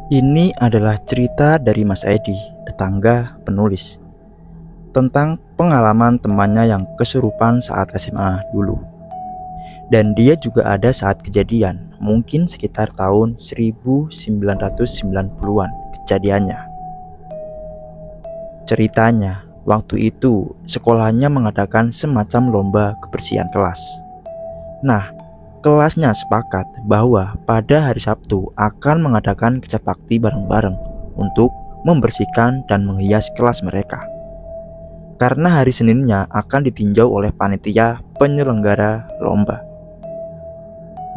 Ini adalah cerita dari Mas Edi, tetangga penulis, tentang pengalaman temannya yang kesurupan saat SMA dulu. Dan dia juga ada saat kejadian, mungkin sekitar tahun 1990-an kejadiannya. Ceritanya, waktu itu sekolahnya mengadakan semacam lomba kebersihan kelas. Nah, kelasnya sepakat bahwa pada hari Sabtu akan mengadakan kerja bakti bareng-bareng untuk membersihkan dan menghias kelas mereka. Karena hari Seninnya akan ditinjau oleh panitia penyelenggara lomba.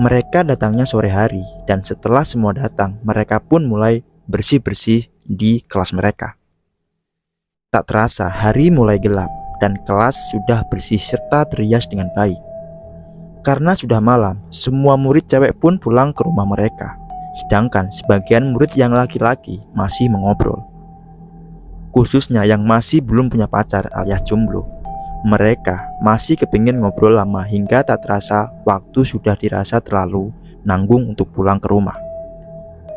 Mereka datangnya sore hari dan setelah semua datang, mereka pun mulai bersih-bersih di kelas mereka. Tak terasa hari mulai gelap dan kelas sudah bersih serta terhias dengan baik. Karena sudah malam, semua murid cewek pun pulang ke rumah mereka. Sedangkan sebagian murid yang laki-laki masih mengobrol. Khususnya yang masih belum punya pacar alias jomblo. Mereka masih kepingin ngobrol lama hingga tak terasa waktu sudah dirasa terlalu nanggung untuk pulang ke rumah.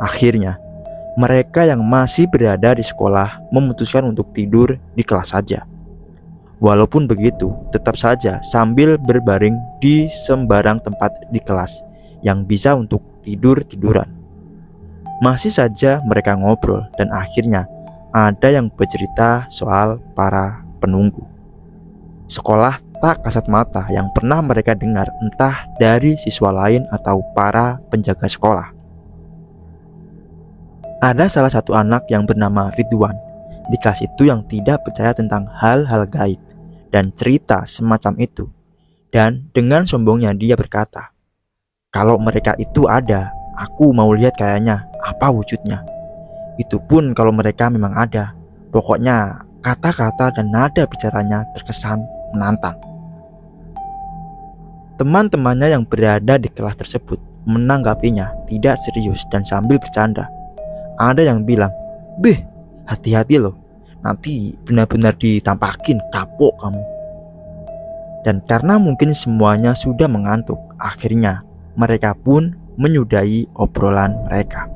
Akhirnya, mereka yang masih berada di sekolah memutuskan untuk tidur di kelas saja. Walaupun begitu, tetap saja sambil berbaring di sembarang tempat di kelas yang bisa untuk tidur-tiduran. Masih saja mereka ngobrol dan akhirnya ada yang bercerita soal para penunggu. Sekolah tak kasat mata yang pernah mereka dengar entah dari siswa lain atau para penjaga sekolah. Ada salah satu anak yang bernama Ridwan di kelas itu yang tidak percaya tentang hal-hal gaib dan cerita semacam itu. Dan dengan sombongnya dia berkata, "Kalau mereka itu ada, aku mau lihat kayaknya apa wujudnya. Itu pun kalau mereka memang ada. Pokoknya kata-kata dan nada bicaranya terkesan menantang." Teman-temannya yang berada di kelas tersebut menanggapinya tidak serius dan sambil bercanda. Ada yang bilang, "Beh, hati-hati loh, nanti benar-benar ditampakin kapok kamu." Dan karena mungkin semuanya sudah mengantuk, akhirnya mereka pun menyudahi obrolan mereka.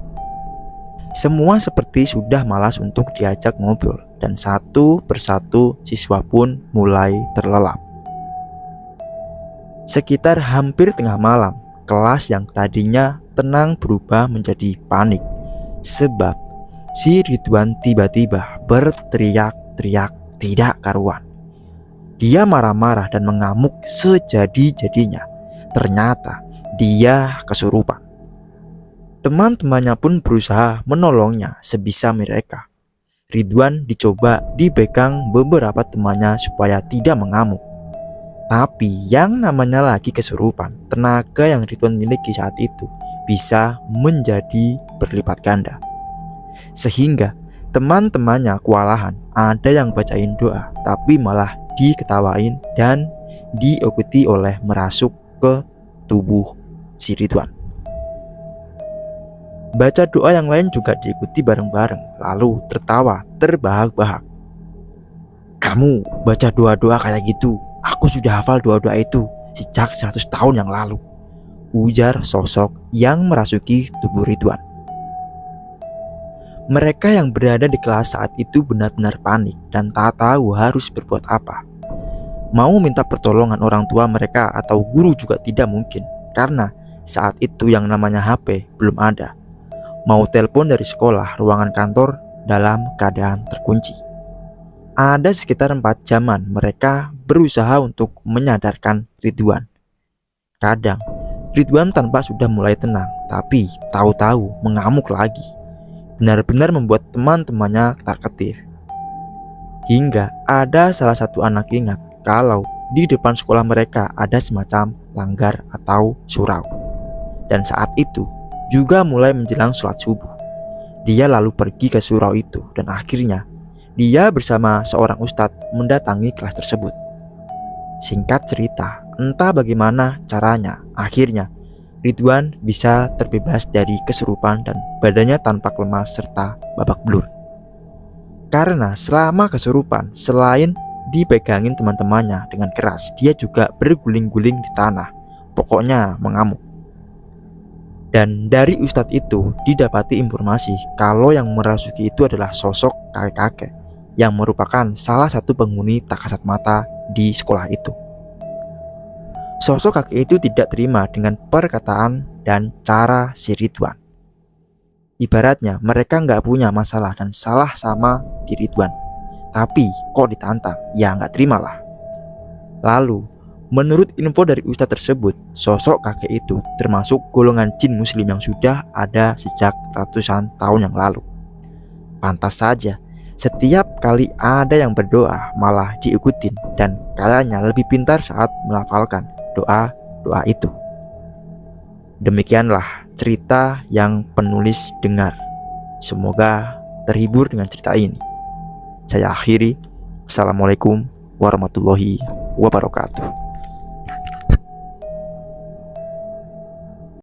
Semua seperti sudah malas untuk diajak ngobrol dan satu persatu siswa pun mulai terlelap. Sekitar hampir tengah malam, kelas yang tadinya tenang berubah menjadi panik. Sebab si Ridwan tiba-tiba berteriak-teriak tidak karuan. Dia marah-marah dan mengamuk sejadi-jadinya. Ternyata dia kesurupan. Teman-temannya pun berusaha menolongnya sebisa mereka. Ridwan dicoba dipegang beberapa temannya supaya tidak mengamuk. Tapi yang namanya lagi kesurupan, tenaga yang Ridwan miliki saat itu bisa menjadi berlipat ganda. Sehingga teman-temannya kewalahan, ada yang bacain doa tapi malah diketawain dan diikuti oleh merasuk ke tubuh si Ridwan. Baca doa yang lain juga diikuti bareng-bareng, lalu tertawa terbahak-bahak. "Kamu baca doa-doa kayak gitu, aku sudah hafal doa-doa itu sejak 100 tahun yang lalu," ujar sosok yang merasuki tubuh Ridwan. Mereka yang berada di kelas saat itu benar-benar panik dan tak tahu harus berbuat apa. Mau minta pertolongan orang tua mereka atau guru juga tidak mungkin, karena saat itu yang namanya HP belum ada. Mau telepon dari sekolah, ruangan kantor dalam keadaan terkunci. Ada sekitar 4 jaman mereka berusaha untuk menyadarkan Ridwan. Kadang Ridwan tanpa sudah mulai tenang, tapi tahu-tahu mengamuk lagi. Benar-benar membuat teman-temannya ketar-ketir. Hingga ada salah satu anak ingat kalau di depan sekolah mereka ada semacam langgar atau surau. Dan saat itu juga mulai menjelang sholat subuh. Dia lalu pergi ke surau itu dan akhirnya dia bersama seorang ustadz mendatangi kelas tersebut. Singkat cerita, entah bagaimana caranya, akhirnya Ridwan bisa terbebas dari kesurupan dan badannya tampak lemas serta babak belur. Karena selama kesurupan, selain dipegangin teman-temannya dengan keras, dia juga berguling-guling di tanah. Pokoknya mengamuk. Dan dari ustadz itu didapati informasi kalau yang merasuki itu adalah sosok kakek-kakek yang merupakan salah satu penghuni tak kasat mata di sekolah itu. Sosok kakek itu tidak terima dengan perkataan dan cara si Ridwan. Ibaratnya mereka nggak punya masalah dan salah sama di Ridwan, tapi kok ditantang, ya nggak terima lah. Lalu, menurut info dari ustadz tersebut, sosok kakek itu termasuk golongan jin muslim yang sudah ada sejak ratusan tahun yang lalu. Pantas saja, setiap kali ada yang berdoa malah diikutin dan kayaknya lebih pintar saat melafalkan doa-doa itu. Demikianlah cerita yang penulis dengar. Semoga terhibur dengan cerita ini. Saya akhiri. Assalamualaikum warahmatullahi wabarakatuh.